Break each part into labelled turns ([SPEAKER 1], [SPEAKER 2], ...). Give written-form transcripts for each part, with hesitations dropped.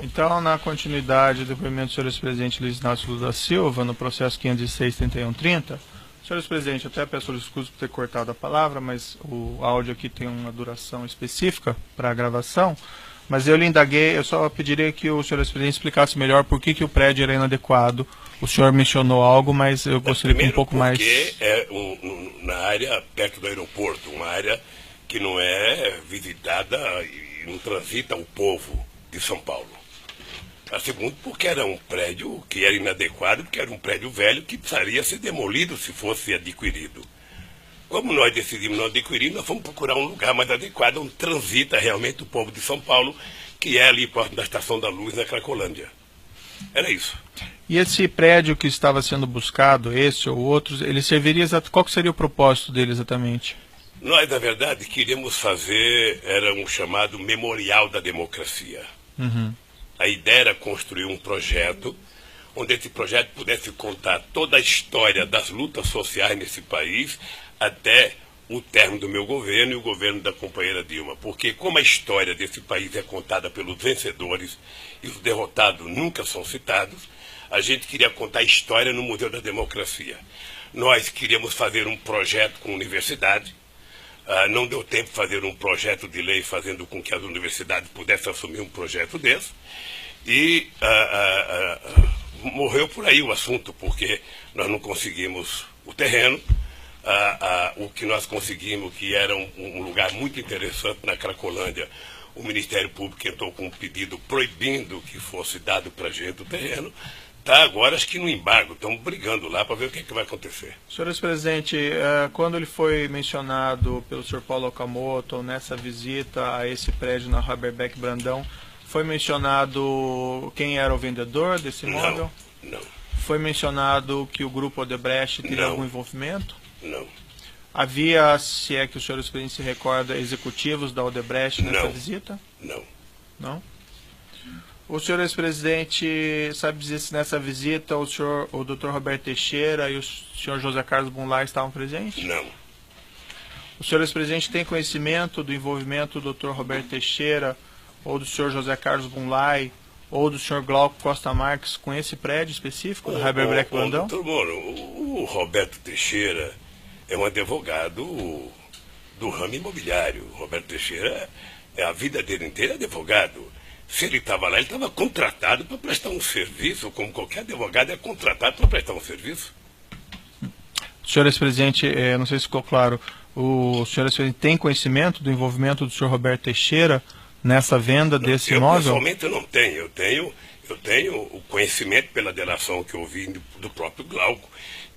[SPEAKER 1] Então, na continuidade do depoimento do senhor ex-presidente Luiz Inácio Lula da Silva, no processo 506-3130, senhor ex-presidente, até peço desculpas por ter cortado a palavra, mas o áudio aqui tem uma duração específica para a gravação, mas eu lhe indaguei, eu só pediria que o senhor ex-presidente explicasse melhor por que o prédio era inadequado. O senhor mencionou algo, mas eu gostaria de um pouco mais...
[SPEAKER 2] Porque é na área perto do aeroporto, uma área que não é visitada e não transita o povo de São Paulo. A segundo, porque era um prédio que era inadequado, porque era um prédio velho que precisaria ser demolido se fosse adquirido. Como nós decidimos não adquirir, nós fomos procurar um lugar mais adequado, onde transita realmente o povo de São Paulo, que é ali perto da Estação da Luz, na Cracolândia. Era isso.
[SPEAKER 1] E esse prédio que estava sendo buscado, esse ou outros, ele serviria qual que seria o propósito dele exatamente?
[SPEAKER 2] Nós, na verdade, queríamos fazer, era um chamado Memorial da Democracia.
[SPEAKER 1] Uhum.
[SPEAKER 2] A ideia era construir um projeto, onde esse projeto pudesse contar toda a história das lutas sociais nesse país, até o término do meu governo e o governo da companheira Dilma. Porque como a história desse país é contada pelos vencedores e os derrotados nunca são citados, a gente queria contar a história no Museu da Democracia. Nós queríamos fazer um projeto com a universidade. Não deu tempo de fazer um projeto de lei fazendo com que as universidades pudessem assumir um projeto desse. E morreu por aí o assunto, porque nós não conseguimos o terreno. O que nós conseguimos, que era um lugar muito interessante na Cracolândia, o Ministério Público entrou com um pedido proibindo que fosse dado para a gente o terreno. Está agora, acho que no embargo, estamos brigando lá para ver o que vai acontecer.
[SPEAKER 1] Senhor ex-presidente, quando ele foi mencionado pelo senhor Paulo Okamoto nessa visita a esse prédio na Haberbeck Brandão, foi mencionado quem era o vendedor desse imóvel?
[SPEAKER 2] Não.
[SPEAKER 1] Foi mencionado que o grupo Odebrecht teria algum envolvimento?
[SPEAKER 2] Não.
[SPEAKER 1] Havia, se é que o senhor ex-presidente se recorda, executivos da Odebrecht nessa visita?
[SPEAKER 2] Não.
[SPEAKER 1] Não? O senhor ex-presidente sabe dizer se nessa visita o Dr. Roberto Teixeira e o senhor José Carlos Bunlai estavam presentes?
[SPEAKER 2] Não.
[SPEAKER 1] O senhor ex-presidente tem conhecimento do envolvimento do Dr. Roberto Teixeira ou do senhor José Carlos Bunlai ou do senhor Glauco Costa Marques com esse prédio específico, do Haberbeck Brandão?
[SPEAKER 2] Doutor Moro, o Roberto Teixeira é um advogado do ramo imobiliário. O Roberto Teixeira, a vida dele inteira é advogado. Se ele estava lá, ele estava contratado para prestar um serviço, como qualquer advogado é contratado para prestar um serviço.
[SPEAKER 1] Senhor ex-presidente, não sei se ficou claro, o senhor ex-presidente tem conhecimento do envolvimento do senhor Roberto Teixeira nessa venda desse imóvel?
[SPEAKER 2] Pessoalmente eu não tenho. Eu tenho o conhecimento pela delação que eu ouvi do próprio Glauco,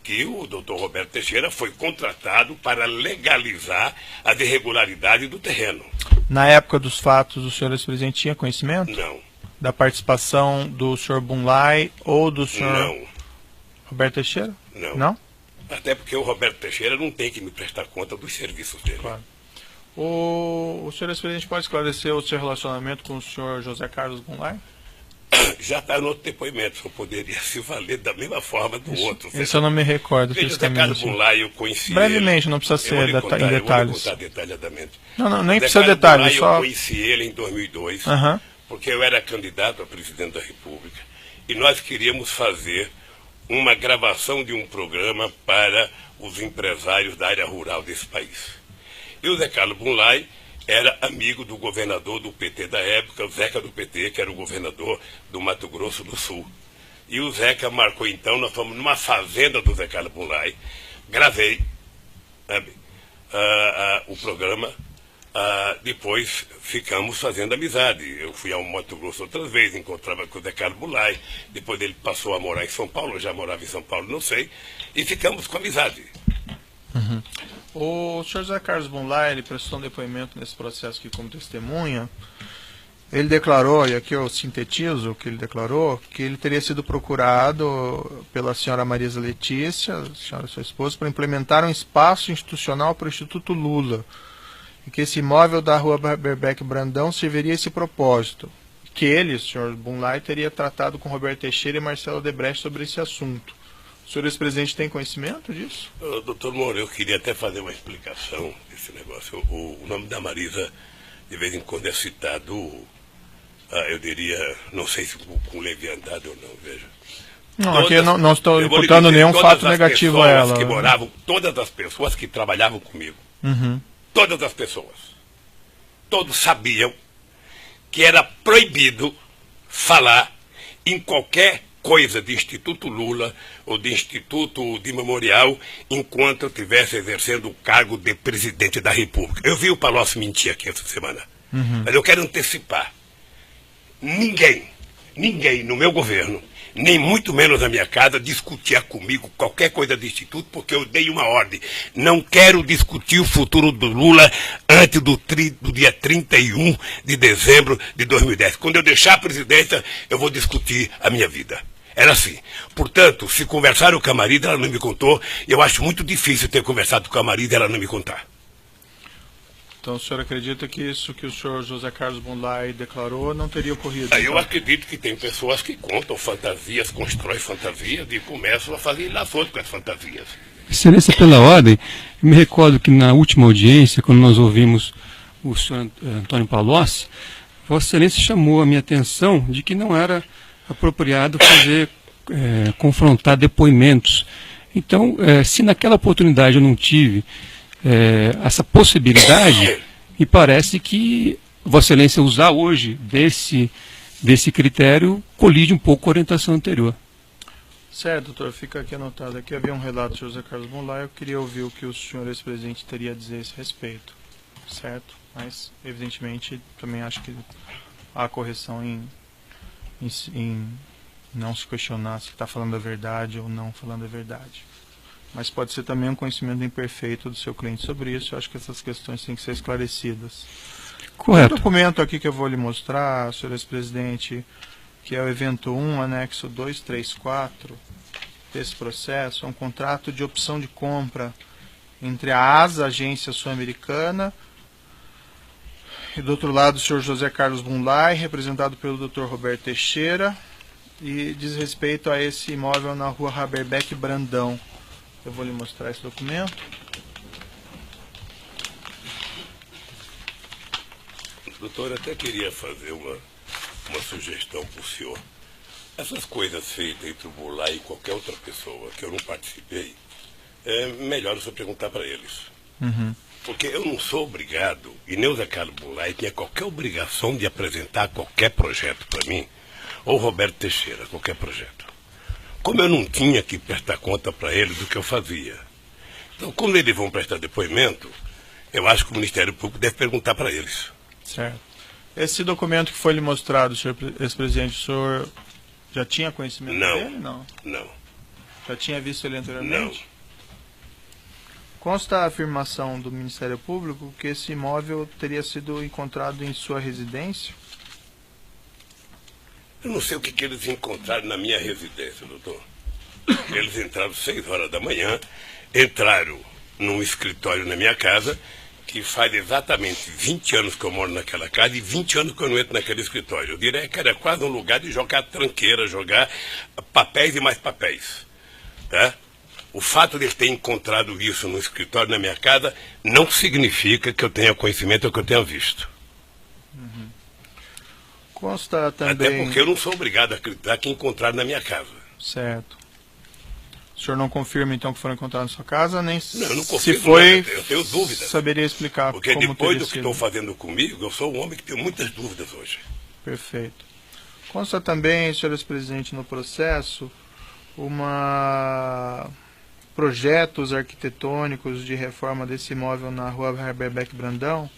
[SPEAKER 2] que o doutor Roberto Teixeira foi contratado para legalizar as irregularidades do terreno.
[SPEAKER 1] Na época dos fatos, o senhor ex-presidente tinha conhecimento?
[SPEAKER 2] Não.
[SPEAKER 1] Da participação do senhor Bunlai ou do senhor Roberto Teixeira?
[SPEAKER 2] Não.
[SPEAKER 1] Não?
[SPEAKER 2] Até porque o Roberto Teixeira não tem que me prestar conta dos serviços dele.
[SPEAKER 1] Claro. O senhor ex-presidente pode esclarecer o seu relacionamento com o senhor José Carlos Bunlai?
[SPEAKER 2] Já está no outro depoimento, eu poderia se valer da mesma forma do outro.
[SPEAKER 1] Isso eu não me recordo.
[SPEAKER 2] José Carlos Bunlai, eu conheci
[SPEAKER 1] brevemente, não precisa ser em detalhes.
[SPEAKER 2] Eu vou contar detalhadamente.
[SPEAKER 1] Não, nem precisa de detalhes.
[SPEAKER 2] Eu conheci ele em 2002, porque eu era candidato a presidente da República, e nós queríamos fazer uma gravação de um programa para os empresários da área rural desse país. E o Zé Carlos Bunlai era amigo do governador do PT da época, o Zeca do PT, que era o governador do Mato Grosso do Sul. E o Zeca marcou então, nós fomos numa fazenda do Zé Carlos Bunlai, gravei o programa, depois ficamos fazendo amizade. Eu fui ao Mato Grosso outras vezes, encontrava com o Zé Carlos Bunlai, depois ele passou a morar em São Paulo, eu já morava em São Paulo, não sei, e ficamos com amizade.
[SPEAKER 1] O senhor José Carlos Bunlai, ele prestou um depoimento nesse processo aqui como testemunha. Ele declarou, e aqui eu sintetizo o que ele declarou, que ele teria sido procurado pela senhora Marisa Letícia, a senhora sua esposa, para implementar um espaço institucional para o Instituto Lula, e que esse imóvel da rua Haberbeck Brandão serviria a esse propósito. Que ele, o senhor Bunlai, teria tratado com Roberto Teixeira e Marcelo Odebrecht sobre esse assunto. O senhor ex-presidente tem conhecimento disso?
[SPEAKER 2] Doutor Moura, eu queria até fazer uma explicação desse negócio. O nome da Marisa, de vez em quando, é citado eu diria, não sei se com leviandade ou não, veja.
[SPEAKER 1] Não, aqui não estou imputando nenhum fato negativo a ela.
[SPEAKER 2] Que moravam, todas as pessoas que trabalhavam comigo, todas as pessoas, todos sabiam que era proibido falar em qualquer coisa de Instituto Lula ou de Instituto de Memorial enquanto eu estivesse exercendo o cargo de presidente da República. Eu vi o Palocci mentir aqui essa semana, mas eu quero antecipar. Ninguém no meu governo, nem muito menos na minha casa, discutia comigo qualquer coisa de Instituto, porque eu dei uma ordem. Não quero discutir o futuro do Lula antes do dia 31 de dezembro de 2010. Quando eu deixar a presidência, eu vou discutir a minha vida. Era assim. Portanto, se conversaram com a Marida, ela não me contou. Eu acho muito difícil ter conversado com a Marida e ela não me contar.
[SPEAKER 1] Então o senhor acredita que isso que o senhor José Carlos Goulart declarou não teria ocorrido?
[SPEAKER 2] Eu acredito que tem pessoas que contam fantasias, constroem fantasias e começam a fazer ilações com as fantasias.
[SPEAKER 3] Excelência, pela ordem, eu me recordo que na última audiência, quando nós ouvimos o senhor Antônio Palocci, Vossa Excelência chamou a minha atenção de que não era apropriado fazer, confrontar depoimentos. Então, se naquela oportunidade eu não tive essa possibilidade, me parece que Vossa Excelência usar hoje desse critério colide um pouco com a orientação anterior.
[SPEAKER 1] Certo, doutor, fica aqui anotado. Aqui havia um relato do José Carlos Goulart, eu queria ouvir o que o senhor ex-presidente teria a dizer a esse respeito, certo? Mas, evidentemente, também acho que há correção em não se questionar se está falando a verdade ou não falando a verdade. Mas pode ser também um conhecimento imperfeito do seu cliente sobre isso. Eu acho que essas questões têm que ser esclarecidas.
[SPEAKER 3] Correto.
[SPEAKER 1] O documento aqui que eu vou lhe mostrar, senhor ex-presidente, que é o evento 1, anexo 234 desse processo, é um contrato de opção de compra entre a ASA, Agência Sul-Americana, e do outro lado o senhor José Carlos Goulart, representado pelo Dr. Roberto Teixeira, e diz respeito a esse imóvel na rua Haberbeck Brandão. Eu vou lhe mostrar esse documento.
[SPEAKER 2] Doutor, eu até queria fazer uma sugestão para o senhor. Essas coisas feitas entre o Goulart e qualquer outra pessoa que eu não participei, é melhor você perguntar para eles. Porque eu não sou obrigado, e nem o Zé Carlos Goulart tinha qualquer obrigação de apresentar qualquer projeto para mim, ou Roberto Teixeira, qualquer projeto. Como eu não tinha que prestar conta para eles do que eu fazia. Então, quando eles vão prestar depoimento, eu acho que o Ministério Público deve perguntar para eles.
[SPEAKER 1] Certo. Esse documento que foi lhe mostrado, senhor ex-presidente, o senhor já tinha conhecimento dele? Não. Já tinha visto ele anteriormente?
[SPEAKER 2] Não.
[SPEAKER 1] Consta a afirmação do Ministério Público que esse imóvel teria sido encontrado em sua residência?
[SPEAKER 2] Eu não sei o que eles encontraram na minha residência, doutor. Eles entraram 6 horas da manhã, entraram num escritório na minha casa, que faz exatamente 20 anos que eu moro naquela casa e 20 anos que eu não entro naquele escritório. Eu diria que era quase um lugar de jogar tranqueira, jogar papéis e mais papéis. Tá? O fato de eles terem encontrado isso no escritório na minha casa não significa que eu tenha conhecimento ou que eu tenha visto.
[SPEAKER 1] Consta também...
[SPEAKER 2] Até porque eu não sou obrigado a acreditar que encontraram na minha casa.
[SPEAKER 1] Certo. O senhor não confirma, então, que foram encontrados na sua casa? Nem
[SPEAKER 2] não, eu não confirmo,
[SPEAKER 1] se foi,
[SPEAKER 2] eu tenho dúvidas.
[SPEAKER 1] Saberia explicar
[SPEAKER 2] porque
[SPEAKER 1] como
[SPEAKER 2] depois do que
[SPEAKER 1] sido.
[SPEAKER 2] estão fazendo comigo, eu sou um homem que tem muitas dúvidas hoje.
[SPEAKER 1] Perfeito. Consta também, senhor ex-presidente, no processo, projetos arquitetônicos de reforma desse imóvel na rua Haberbeck Brandão.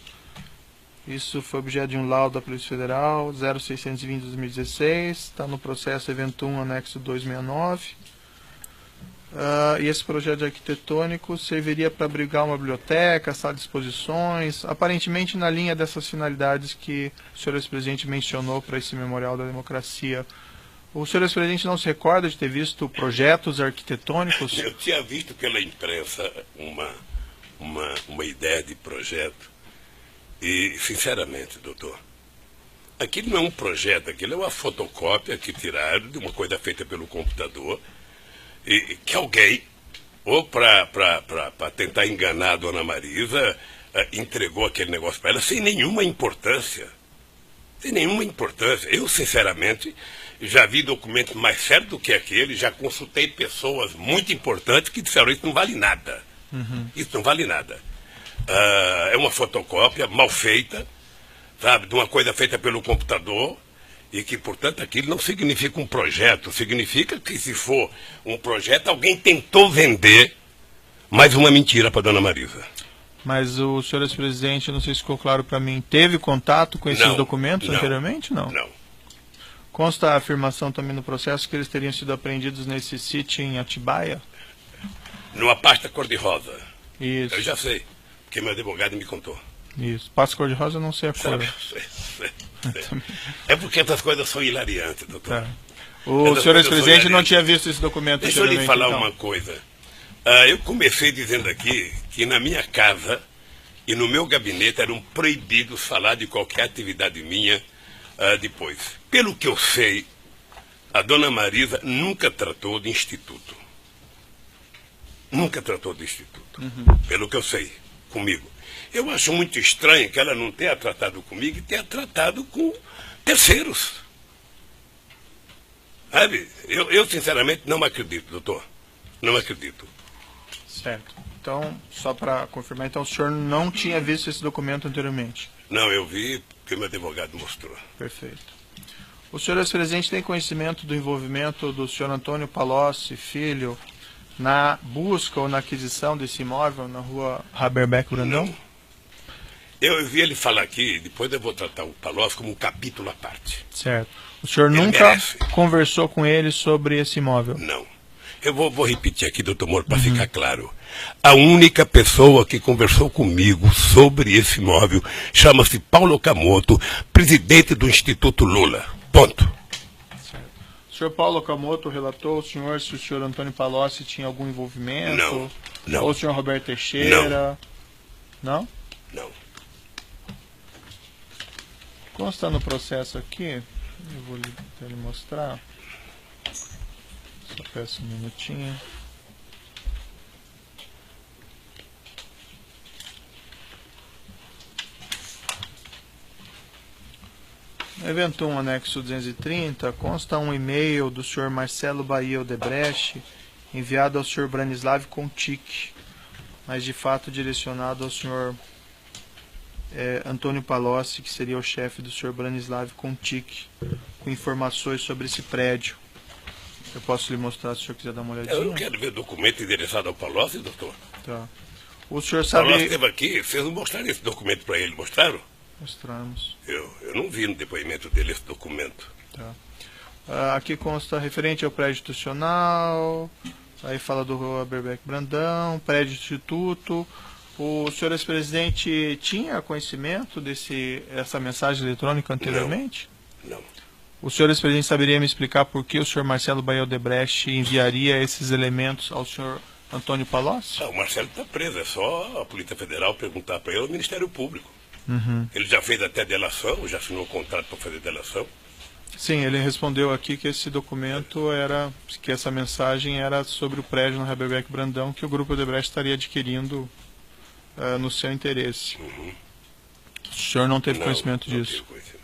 [SPEAKER 1] Isso foi objeto de um laudo da Polícia Federal 0620 de 2016, está no processo evento 1, anexo 269. E esse projeto arquitetônico serviria para abrigar uma biblioteca, sala de exposições, aparentemente na linha dessas finalidades que o senhor ex-presidente mencionou para esse Memorial da Democracia. O senhor ex-presidente não se recorda de ter visto projetos arquitetônicos?
[SPEAKER 2] Eu tinha visto pela imprensa uma ideia de projeto. E, sinceramente, doutor, aquilo não é um projeto, aquilo é uma fotocópia que tiraram de uma coisa feita pelo computador, e que alguém, ou para tentar enganar a dona Marisa, entregou aquele negócio para ela sem nenhuma importância. Sem nenhuma importância. Eu, sinceramente, já vi documentos mais sérios do que aquele, já consultei pessoas muito importantes que disseram isso não vale nada. Isso não vale nada. É uma fotocópia mal feita, sabe, de uma coisa feita pelo computador, e que, portanto, aquilo não significa um projeto, significa que, se for um projeto, alguém tentou vender mais uma mentira para dona Marisa.
[SPEAKER 1] Mas o senhor ex-presidente, não sei se ficou claro para mim, teve contato com esses documentos anteriormente? Não. Consta a afirmação também no processo que eles teriam sido apreendidos nesse sítio em Atibaia?
[SPEAKER 2] Numa pasta cor-de-rosa.
[SPEAKER 1] Isso.
[SPEAKER 2] Eu já sei, porque meu advogado me contou.
[SPEAKER 1] Isso. Pasta cor-de-rosa eu não sei a cor.
[SPEAKER 2] Sei. É porque essas coisas são hilariantes, doutor.
[SPEAKER 1] Tá. O senhor ex-presidente não tinha visto esse documento
[SPEAKER 2] anteriormente. Deixa eu lhe falar
[SPEAKER 1] então.
[SPEAKER 2] uma coisa. Eu comecei dizendo aqui que na minha casa e no meu gabinete eram proibidos falar de qualquer atividade minha depois. Pelo que eu sei, a dona Marisa nunca tratou de instituto. Nunca tratou de instituto. Pelo que eu sei, comigo. Eu acho muito estranho que ela não tenha tratado comigo e tenha tratado com terceiros. Sabe? Eu sinceramente não acredito, doutor. Não acredito.
[SPEAKER 1] Certo. Então, só para confirmar, então o senhor não tinha visto esse documento anteriormente?
[SPEAKER 2] Não, eu vi porque meu advogado mostrou.
[SPEAKER 1] Perfeito. O senhor ex-presidente tem conhecimento do envolvimento do senhor Antônio Palocci, filho, na busca ou na aquisição desse imóvel na rua Haberbeck Brandão?
[SPEAKER 2] Não. Eu vi ele falar aqui, depois eu vou tratar o Palocci como um capítulo à parte.
[SPEAKER 1] Certo. O senhor nunca conversou com ele sobre esse imóvel?
[SPEAKER 2] Não. Eu vou repetir aqui, doutor Moro, para ficar claro. A única pessoa que conversou comigo sobre esse imóvel chama-se Paulo Okamoto, presidente do Instituto Lula. Ponto.
[SPEAKER 1] Certo. O senhor Paulo Okamoto relatou ao senhor se o senhor Antônio Palocci tinha algum envolvimento?
[SPEAKER 2] Não.
[SPEAKER 1] Ou o senhor Roberto Teixeira? Não?
[SPEAKER 2] Não.
[SPEAKER 1] Consta no processo aqui, eu vou lhe mostrar. Só peço um minutinho. No evento 1, anexo 230, consta um e-mail do senhor Marcelo Bahia Odebrecht, enviado ao senhor Branislav Contic, mas de fato direcionado ao senhor Antônio Palocci, que seria o chefe do senhor Branislav Contic, com informações sobre esse prédio. Eu posso lhe mostrar se o senhor quiser dar uma olhadinha?
[SPEAKER 2] Eu não quero ver documento endereçado ao Palocci, doutor.
[SPEAKER 1] Tá. O senhor sabe...
[SPEAKER 2] O Palocci esteve aqui, vocês não mostraram esse documento para ele, mostraram?
[SPEAKER 1] Mostramos.
[SPEAKER 2] Eu não vi no depoimento dele esse documento.
[SPEAKER 1] Tá. Aqui consta referente ao prédio institucional, aí fala do Rua Haberbeck Brandão, prédio instituto. O senhor ex-presidente tinha conhecimento dessa mensagem eletrônica anteriormente?
[SPEAKER 2] Não.
[SPEAKER 1] O senhor ex-presidente saberia me explicar por que o senhor Marcelo Bahia Odebrecht enviaria esses elementos ao senhor Antônio Palocci?
[SPEAKER 2] O Marcelo está preso, é só a Polícia Federal perguntar para ele, o Ministério Público. Ele já fez até delação, já assinou o contrato para fazer delação.
[SPEAKER 1] Sim, ele respondeu aqui que esse documento que essa mensagem era sobre o prédio no Haberbeck Brandão, que o Grupo Odebrecht estaria adquirindo no seu interesse. O senhor não teve conhecimento disso?
[SPEAKER 2] Não tive conhecimento.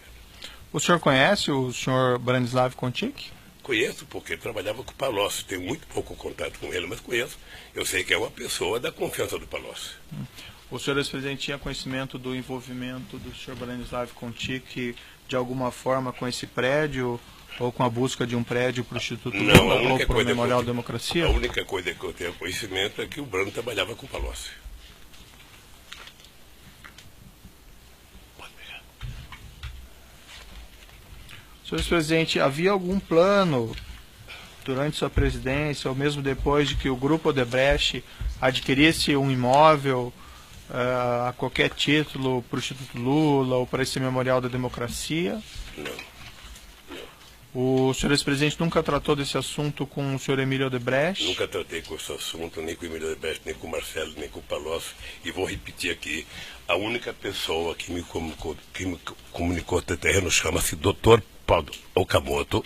[SPEAKER 1] O senhor conhece o senhor Branislav Contic?
[SPEAKER 2] Conheço, porque ele trabalhava com o Palocci. Tenho muito pouco contato com ele, mas conheço. Eu sei que é uma pessoa da confiança do Palocci.
[SPEAKER 1] O senhor ex-presidente tinha conhecimento do envolvimento do senhor Branislav Contic de alguma forma com esse prédio ou com a busca de um prédio para o Instituto Lula ou para o Memorial Democracia?
[SPEAKER 2] A única coisa que eu tenho conhecimento é que o Brano trabalhava com o Palocci. Pode pegar.
[SPEAKER 1] Senhor ex-presidente, havia algum plano durante sua presidência ou mesmo depois de que o Grupo Odebrecht adquirisse um imóvel a qualquer título para o Instituto Lula ou para esse Memorial da Democracia?
[SPEAKER 2] Não.
[SPEAKER 1] O senhor ex-presidente nunca tratou desse assunto com o senhor Emílio Odebrecht?
[SPEAKER 2] Nunca tratei com esse assunto, nem com o Emílio Odebrecht, nem com o Marcelo, nem com o Palocci. E vou repetir aqui, a única pessoa que me comunicou até terreno chama-se Dr. Paulo Okamoto,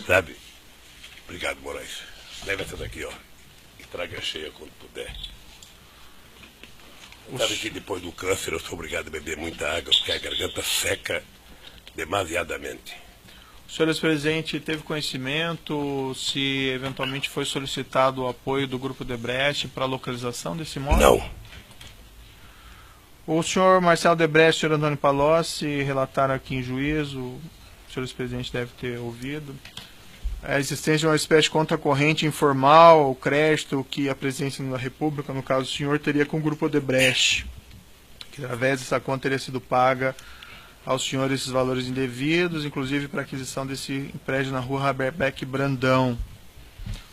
[SPEAKER 2] sabe? Obrigado, Moraes. Leva essa daqui, ó. E traga cheia quando puder. Sabe que depois do câncer eu sou obrigado a beber muita água, porque a garganta seca demasiadamente.
[SPEAKER 1] O senhor ex-presidente teve conhecimento se eventualmente foi solicitado o apoio do Grupo Debrecht para a localização desse imóvel?
[SPEAKER 2] Não.
[SPEAKER 1] O senhor Marcelo Debrecht e o senhor Antônio Palocci relataram aqui em juízo, o senhor ex-presidente deve ter ouvido, a existência de uma espécie de conta corrente informal, crédito que a presidência da República, no caso do senhor, teria com o Grupo Debrecht, que através dessa conta teria sido paga aos senhores esses valores indevidos, inclusive para a aquisição desse prédio na rua Haberbeck Brandão.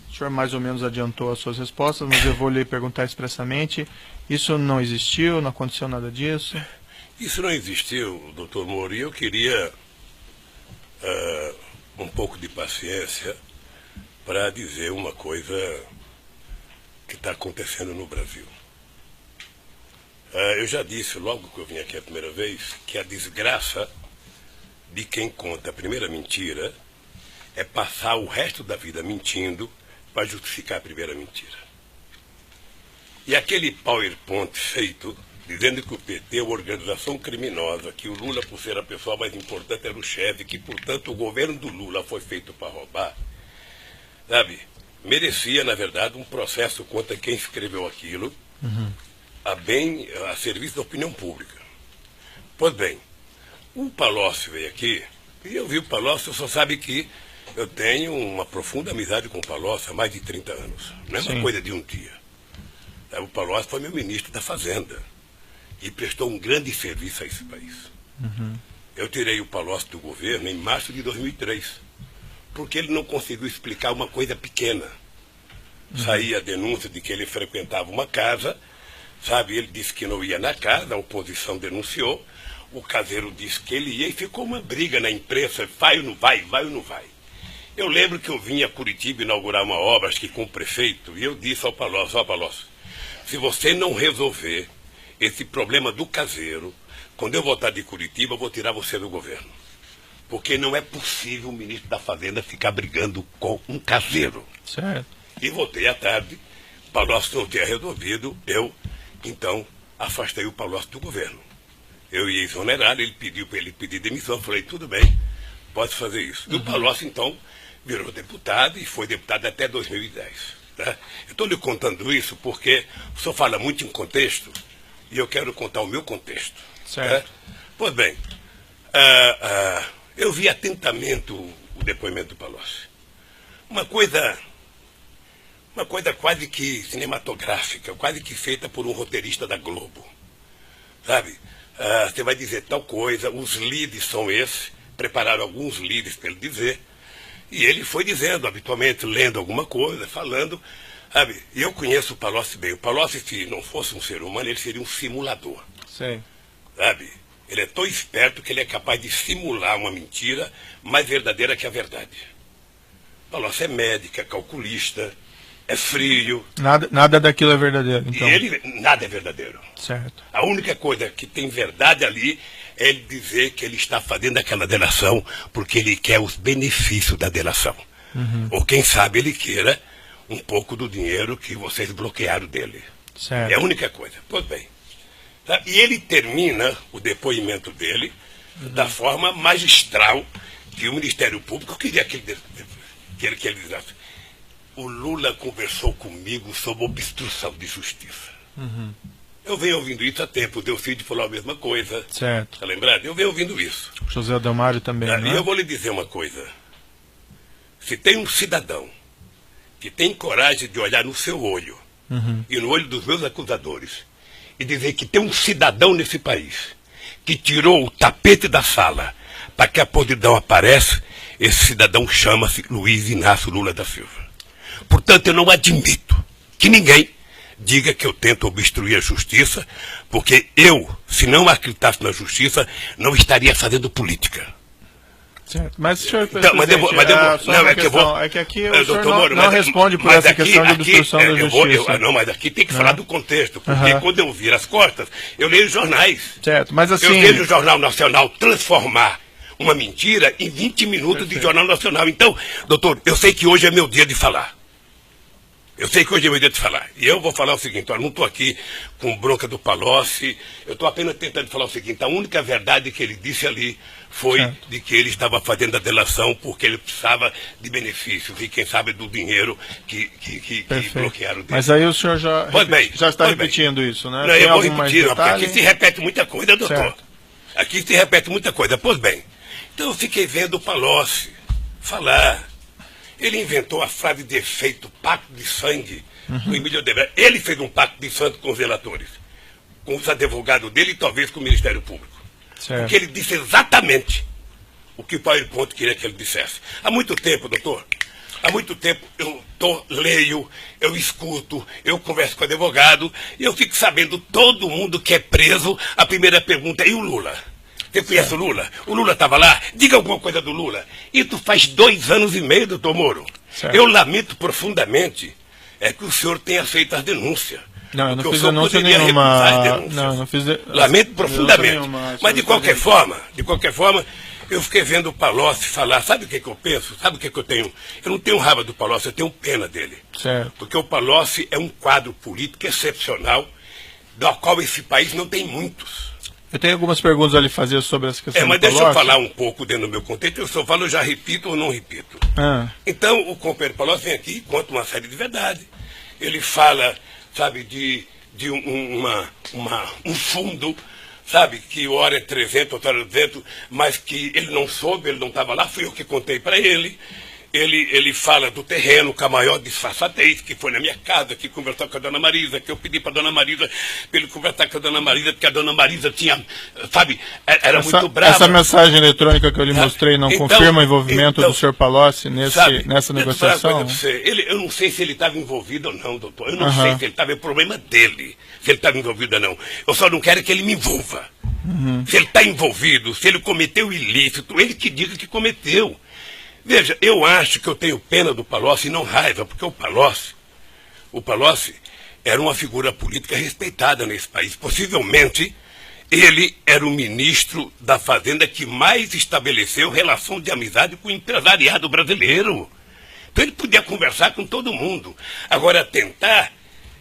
[SPEAKER 1] O senhor mais ou menos adiantou as suas respostas, mas eu vou lhe perguntar expressamente. Isso não existiu, não aconteceu nada disso?
[SPEAKER 2] Isso não existiu, doutor Moro, e eu queria um pouco de paciência para dizer uma coisa que está acontecendo no Brasil. Eu já disse, logo que eu vim aqui a primeira vez, que a desgraça de quem conta a primeira mentira é passar o resto da vida mentindo para justificar a primeira mentira. E aquele PowerPoint feito, dizendo que o PT é uma organização criminosa, que o Lula, por ser a pessoa mais importante, era o chefe, que, portanto, o governo do Lula foi feito para roubar, sabe, merecia, na verdade, um processo contra quem escreveu aquilo, a serviço da opinião pública. Pois bem, o Palocci veio aqui, e eu vi o Palocci, só sabe que eu tenho uma profunda amizade com o Palocci há mais de 30 anos. Não é uma coisa de um dia. O Palocci foi meu ministro da Fazenda e prestou um grande serviço a esse país. Eu tirei o Palocci do governo em março de 2003, porque ele não conseguiu explicar uma coisa pequena. Saía a denúncia de que ele frequentava uma casa, sabe, ele disse que não ia na casa, a oposição denunciou, o caseiro disse que ele ia e ficou uma briga na imprensa, vai ou não vai, vai ou não vai. Eu lembro que eu vim a Curitiba inaugurar uma obra, acho que com o prefeito, e eu disse ao Palocci, Palocci, se você não resolver esse problema do caseiro, quando eu voltar de Curitiba, eu vou tirar você do governo. Porque não é possível o ministro da Fazenda ficar brigando com um caseiro.
[SPEAKER 1] Certo.
[SPEAKER 2] E voltei à tarde, o Palocci não tinha resolvido, eu, então, afastei o Palocci do governo. Eu ia exonerar, ele pediu para ele pedir demissão, eu falei, tudo bem, pode fazer isso. E o Palocci, então, virou deputado e foi deputado até 2010. Tá? Eu estou lhe contando isso porque o senhor fala muito em contexto e eu quero contar o meu contexto.
[SPEAKER 1] Certo.
[SPEAKER 2] Tá? Pois bem, eu vi atentamente o depoimento do Palocci. Uma coisa quase que cinematográfica, quase que feita por um roteirista da Globo. Sabe? Você vai dizer tal coisa, os leads são esses, prepararam alguns leads para ele dizer, e ele foi dizendo, habitualmente, lendo alguma coisa, falando, sabe? E eu conheço o Palocci bem. O Palocci, se não fosse um ser humano, ele seria um simulador.
[SPEAKER 1] Sim.
[SPEAKER 2] Sabe? Ele é tão esperto que ele é capaz de simular uma mentira mais verdadeira que a verdade. O Palocci é médico, é calculista, é frio.
[SPEAKER 1] Nada daquilo é verdadeiro, então.
[SPEAKER 2] E nada é verdadeiro.
[SPEAKER 1] Certo.
[SPEAKER 2] A única coisa que tem verdade ali é ele dizer que ele está fazendo aquela delação porque ele quer os benefícios da delação. Ou quem sabe ele queira um pouco do dinheiro que vocês bloquearam dele.
[SPEAKER 1] Certo.
[SPEAKER 2] É a única coisa. Pois bem. Tá? E ele termina o depoimento dele da forma magistral que o Ministério Público queria que ele dissesse. O Lula conversou comigo sobre obstrução de justiça. Eu venho ouvindo isso há tempo. O Delcídio falou a mesma coisa.
[SPEAKER 1] Certo.
[SPEAKER 2] Está lembrado? Eu venho ouvindo isso.
[SPEAKER 1] O José Adelmário também,
[SPEAKER 2] E
[SPEAKER 1] né?
[SPEAKER 2] eu vou lhe dizer uma coisa. Se tem um cidadão que tem coragem de olhar no seu olho e no olho dos meus acusadores e dizer que tem um cidadão nesse país que tirou o tapete da sala para que a podridão apareça, esse cidadão chama-se Luiz Inácio Lula da Silva. Portanto, eu não admito que ninguém diga que eu tento obstruir a justiça, porque eu, se não acreditasse na justiça, não estaria fazendo política.
[SPEAKER 1] Certo. Mas, senhor
[SPEAKER 2] Então, mas eu vou,
[SPEAKER 1] é que aqui o senhor não responde por essa questão de obstrução da justiça.
[SPEAKER 2] Não, mas aqui tem que falar do contexto, porque quando eu viro as costas, eu leio jornais.
[SPEAKER 1] Certo, mas assim...
[SPEAKER 2] Eu vejo o Jornal Nacional transformar uma mentira em 20 minutos de Jornal Nacional. Então, doutor, eu sei que hoje é meu dia de falar. Eu sei que hoje é meu dia de falar. E eu vou falar o seguinte, eu não estou aqui com bronca do Palocci, eu estou apenas tentando falar o seguinte, a única verdade que ele disse ali foi de que ele estava fazendo a delação porque ele precisava de benefícios e quem sabe do dinheiro que bloquearam dele.
[SPEAKER 1] Mas aí o senhor já, já está
[SPEAKER 2] pois
[SPEAKER 1] repetindo isso, né?
[SPEAKER 2] Não, eu vou repetir, porque aqui se repete muita coisa, doutor.
[SPEAKER 1] Certo.
[SPEAKER 2] Aqui se repete muita coisa. Pois bem, então eu fiquei vendo o Palocci falar. Ele inventou a frase de efeito, pacto de sangue, do Emílio Odebrecht. Ele fez um pacto de sangue com os relatores, com os advogados dele e talvez com o Ministério Público.
[SPEAKER 1] Certo.
[SPEAKER 2] Porque ele disse exatamente o que o PowerPoint queria que ele dissesse. Há muito tempo, doutor, há muito tempo eu leio, eu escuto, eu converso com o advogado e eu fico sabendo todo mundo que é preso, a primeira pergunta é: e o Lula? Você conhece o Lula? O Lula estava lá? Diga alguma coisa do Lula. Isso faz 2 anos e meio, doutor Moro.
[SPEAKER 1] Certo.
[SPEAKER 2] Eu lamento profundamente que o senhor tenha feito as denúncias.
[SPEAKER 1] Não, eu não fiz denúncia nenhuma. Não, não fiz.
[SPEAKER 2] Lamento profundamente. Mas de qualquer forma, eu fiquei vendo o Palocci falar. Sabe o que eu penso? Sabe o que eu tenho? Eu não tenho raiva do Palocci, eu tenho pena dele.
[SPEAKER 1] Certo.
[SPEAKER 2] Porque o Palocci é um quadro político excepcional, do qual esse país não tem muitos.
[SPEAKER 1] Eu tenho algumas perguntas a lhe fazer sobre essa questão.
[SPEAKER 2] Mas deixa eu falar um pouco dentro do meu contexto. Eu só falo, eu já repito ou não repito. Então, o companheiro Palocci vem aqui e conta uma série de verdades. Ele fala, sabe, de um fundo, sabe, que hora é 300, outra hora é 200, mas que ele não soube, ele não estava lá, fui eu que contei para ele. Ele fala do terreno com a maior disfarçatez, que foi na minha casa, que conversou com a dona Marisa, que eu pedi para a dona Marisa, para ele conversar com a dona Marisa, porque a dona Marisa tinha, sabe, era muito brava.
[SPEAKER 1] Essa mensagem eletrônica que eu lhe mostrei não confirma o envolvimento do senhor Palocci nessa negociação?
[SPEAKER 2] Eu não sei se ele estava envolvido ou não, doutor. Eu não sei se ele estava, é problema dele, se ele estava envolvido ou não. Eu só não quero que ele me envolva. Se ele está envolvido, se ele cometeu ilícito, ele que diga que cometeu. Veja, eu acho que eu tenho pena do Palocci e não raiva, porque o Palocci era uma figura política respeitada nesse país. Possivelmente, ele era o ministro da Fazenda que mais estabeleceu relação de amizade com o empresariado brasileiro. Então ele podia conversar com todo mundo. Agora, tentar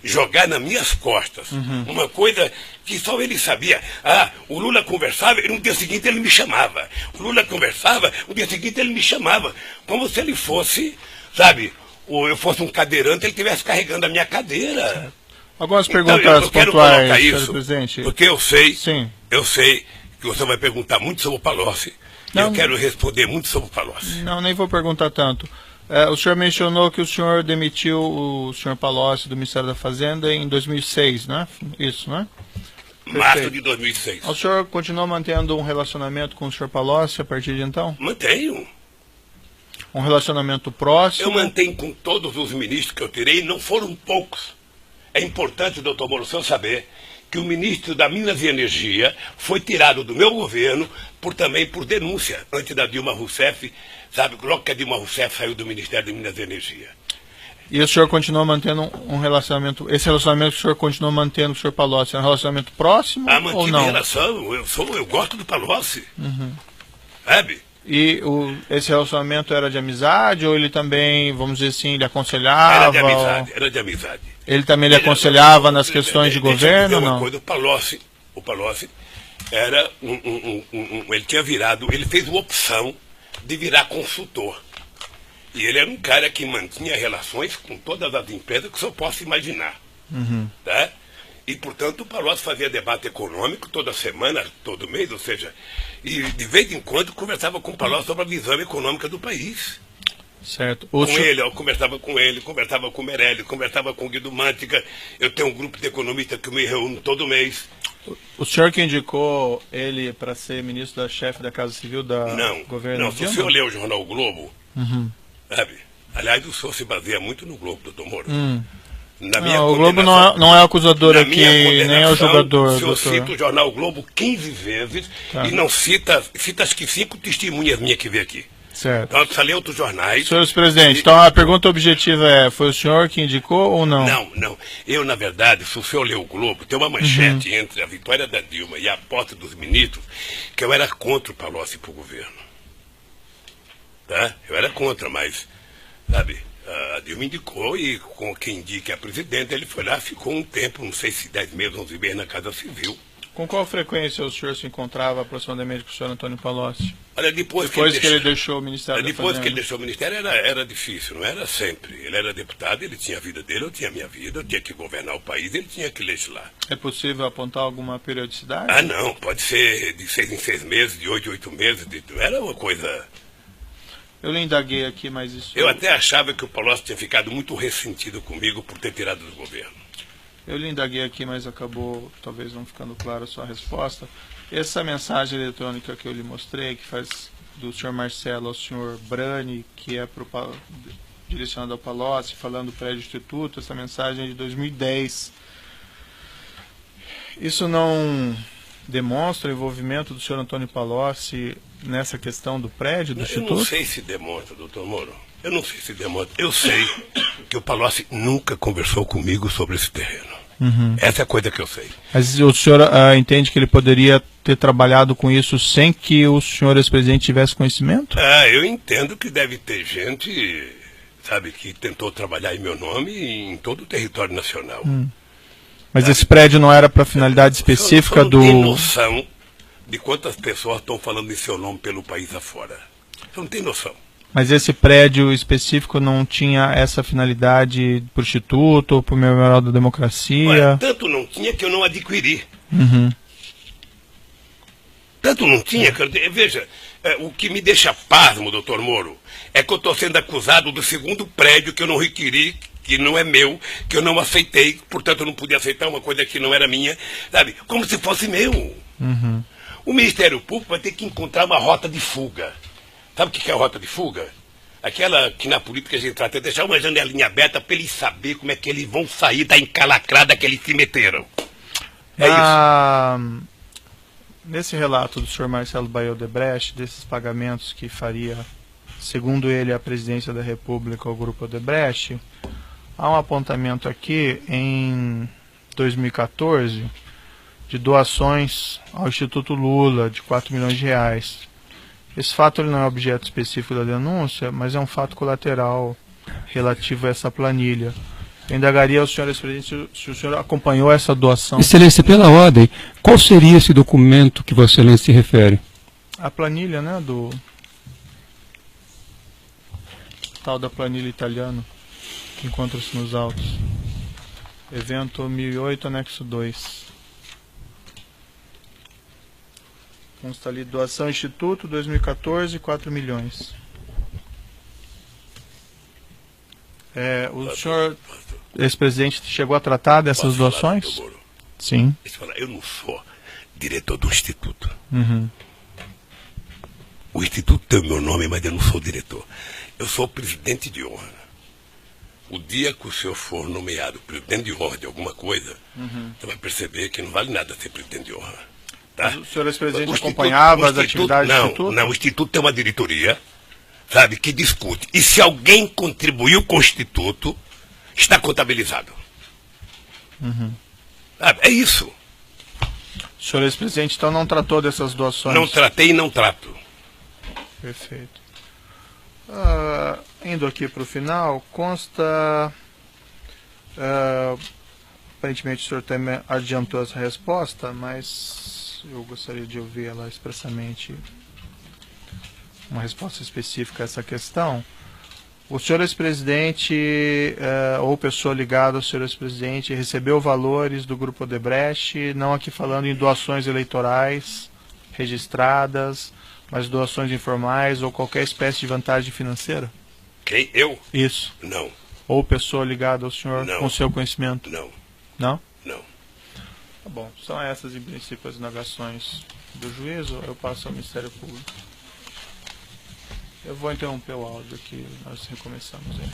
[SPEAKER 2] jogar nas minhas costas uma coisa que só ele sabia. O Lula conversava e no dia seguinte ele me chamava. O Lula conversava, no dia seguinte ele me chamava. Como se ele fosse, sabe, ou eu fosse um cadeirante, ele estivesse carregando a minha cadeira.
[SPEAKER 1] Algumas perguntas
[SPEAKER 2] eu quero colocar
[SPEAKER 1] pontuais,
[SPEAKER 2] isso,
[SPEAKER 1] presidente.
[SPEAKER 2] porque eu sei que você vai perguntar muito sobre o Palocci. E eu quero responder muito sobre o Palocci.
[SPEAKER 1] Não, nem vou perguntar tanto. O senhor mencionou que o senhor demitiu o senhor Palocci do Ministério da Fazenda em 2006, né? Isso, né?
[SPEAKER 2] Março de 2006.
[SPEAKER 1] O senhor continuou mantendo um relacionamento com o senhor Palocci a partir de então?
[SPEAKER 2] Mantenho.
[SPEAKER 1] Um relacionamento próximo?
[SPEAKER 2] Eu mantenho com todos os ministros que eu tirei, e não foram poucos. É importante, doutor Moro, saber que o ministro da Minas e Energia foi tirado do meu governo também por denúncia, antes da Dilma Rousseff, sabe, logo que a Dilma Rousseff saiu do Ministério de Minas e Energia.
[SPEAKER 1] E o senhor continua mantendo um relacionamento, esse relacionamento que o senhor continua mantendo com o senhor Palocci, é um relacionamento próximo ou não?
[SPEAKER 2] Relação, eu gosto do Palocci, sabe?
[SPEAKER 1] E esse relacionamento era de amizade ou ele também, vamos dizer assim, lhe aconselhava?
[SPEAKER 2] Era de amizade.
[SPEAKER 1] Ele também lhe aconselhava nas questões de governo ou não?
[SPEAKER 2] O Palocci era ele tinha virado, ele fez uma opção de virar consultor. E ele era um cara que mantinha relações com todas as empresas que o senhor possa imaginar. Tá? E, portanto, o Palocci fazia debate econômico toda semana, todo mês, ou seja, e de vez em quando conversava com o Palocci sobre a visão econômica do país.
[SPEAKER 1] Certo.
[SPEAKER 2] Eu conversava com ele, conversava com o Meirelles, conversava com o Guido Mantega. Eu tenho um grupo de economistas que eu me reúno todo mês.
[SPEAKER 1] O senhor que indicou ele para ser ministro da chefe da Casa Civil da governo?
[SPEAKER 2] Não, se o senhor lê o jornal O Globo, sabe? Aliás, o senhor se baseia muito no Globo, doutor Moro.
[SPEAKER 1] O Globo não é acusador aqui, nem é o jogador.
[SPEAKER 2] O senhor cita o jornal O Globo 15 vezes e não cita acho que 5 testemunhas minhas que veio aqui.
[SPEAKER 1] Certo.
[SPEAKER 2] Então, precisa ler outros jornais.
[SPEAKER 1] Senhores presidente, então a pergunta objetiva é, foi o senhor que indicou ou não?
[SPEAKER 2] Não. Eu, na verdade, se o senhor ler o Globo, tem uma manchete entre a vitória da Dilma e a posse dos ministros, que eu era contra o Palocci para o governo. Tá? Eu era contra, mas, sabe, a Dilma indicou e com quem indica a presidente, ele foi lá, ficou um tempo, não sei se 10 meses, 11 meses na Casa Civil.
[SPEAKER 1] Com qual frequência o senhor se encontrava aproximadamente com o senhor Antônio Palocci?
[SPEAKER 2] Olha, depois
[SPEAKER 1] que ele deixou o Ministério da
[SPEAKER 2] Depois
[SPEAKER 1] Fazenda.
[SPEAKER 2] que ele deixou o Ministério era difícil, não era sempre. Ele era deputado, ele tinha a vida dele, eu tinha a minha vida, eu tinha que governar o país, ele tinha que legislar.
[SPEAKER 1] É possível apontar alguma periodicidade?
[SPEAKER 2] Ah, não, pode ser de 6 em 6 meses, de 8 em 8 meses, era uma coisa...
[SPEAKER 1] Eu lhe indaguei aqui, mas isso...
[SPEAKER 2] Eu até achava que o Palocci tinha ficado muito ressentido comigo por ter tirado do governo.
[SPEAKER 1] Eu lhe indaguei aqui, mas acabou talvez não ficando clara a sua resposta. Essa mensagem eletrônica que eu lhe mostrei, que faz do senhor Marcelo ao senhor Brani, que é direcionada ao Palocci, falando do prédio instituto, essa mensagem é de 2010. Isso não demonstra o envolvimento do senhor Antônio Palocci nessa questão do prédio do instituto?
[SPEAKER 2] Eu não sei se demonstra, doutor Moro. Eu não sei se demonstra. Eu sei que o Palocci nunca conversou comigo sobre esse terreno.
[SPEAKER 1] Uhum.
[SPEAKER 2] Essa é a coisa que eu sei.
[SPEAKER 1] Mas o senhor entende que ele poderia ter trabalhado com isso sem que o senhor ex-presidente tivesse conhecimento?
[SPEAKER 2] Eu entendo que deve ter gente, sabe, que tentou trabalhar em meu nome em todo o território nacional.
[SPEAKER 1] Mas esse prédio não era para finalidade específica do...
[SPEAKER 2] Você não tem noção de quantas pessoas estão falando em seu nome pelo país afora. Você não tem noção.
[SPEAKER 1] Mas esse prédio específico não tinha essa finalidade para o Instituto ou para o Memorial da Democracia?
[SPEAKER 2] Olha, tanto não tinha que eu não adquiri.
[SPEAKER 1] Uhum.
[SPEAKER 2] Tanto não tinha que eu... Veja, o que me deixa pasmo, doutor Moro, é que eu estou sendo acusado do segundo prédio que eu não requeri, que não é meu, que eu não aceitei, portanto eu não podia aceitar uma coisa que não era minha, sabe? Como se fosse meu.
[SPEAKER 1] Uhum.
[SPEAKER 2] O Ministério Público vai ter que encontrar uma rota de fuga. Sabe o que é a rota de fuga? Aquela que na política a gente trata de deixar uma janelinha aberta para eles saberem como é que eles vão sair da encalacrada que eles se meteram. É isso.
[SPEAKER 1] Nesse relato do senhor Marcelo Baio Odebrecht, desses pagamentos que faria, segundo ele, a presidência da República ao Grupo Odebrecht, há um apontamento aqui em 2014 de doações ao Instituto Lula de 4 milhões de reais. Esse fato ele não é objeto específico da denúncia, mas é um fato colateral relativo a essa planilha. Eu indagaria ao senhor ex-presidente se o senhor acompanhou essa doação.
[SPEAKER 3] Excelência, pela ordem, qual seria esse documento que Vossa Excelência se refere?
[SPEAKER 1] A planilha, né, do tal da planilha italiana, que encontra-se nos autos. Evento 1008, anexo 2. Consta ali, doação Instituto, 2014, 4 milhões. O senhor, ex-presidente, chegou a tratar dessas doações? Sim.
[SPEAKER 2] Eu não sou diretor do Instituto.
[SPEAKER 1] Uhum.
[SPEAKER 2] O Instituto tem o meu nome, mas eu não sou diretor. Eu sou presidente de honra. O dia que o senhor for nomeado presidente de honra de alguma coisa, você vai perceber que não vale nada ser presidente de honra. Tá?
[SPEAKER 1] Mas o senhor ex-presidente acompanhava as atividades do Instituto?
[SPEAKER 2] Não, o Instituto tem uma diretoria, sabe, que discute. E se alguém contribuiu com o Instituto, está contabilizado.
[SPEAKER 1] Uhum.
[SPEAKER 2] Sabe, é isso.
[SPEAKER 1] O senhor ex-presidente, então, não tratou dessas doações?
[SPEAKER 2] Não tratei e não trato.
[SPEAKER 1] Perfeito. Indo aqui para o final, consta... aparentemente o senhor também adiantou essa resposta, mas eu gostaria de ouvir ela expressamente, uma resposta específica a essa questão. O senhor ex-presidente ou pessoa ligada ao senhor ex-presidente recebeu valores do Grupo Odebrecht, não aqui falando em doações eleitorais registradas, mas doações informais ou qualquer espécie de vantagem financeira?
[SPEAKER 2] Quem? Eu?
[SPEAKER 1] Isso.
[SPEAKER 2] Não.
[SPEAKER 1] Ou pessoa ligada ao senhor com seu conhecimento?
[SPEAKER 2] Não.
[SPEAKER 1] Não?
[SPEAKER 2] Não.
[SPEAKER 1] Tá bom. São essas, em princípio, as indagações do juízo. Eu passo ao Ministério Público. Eu vou interromper o áudio aqui, nós recomeçamos aí.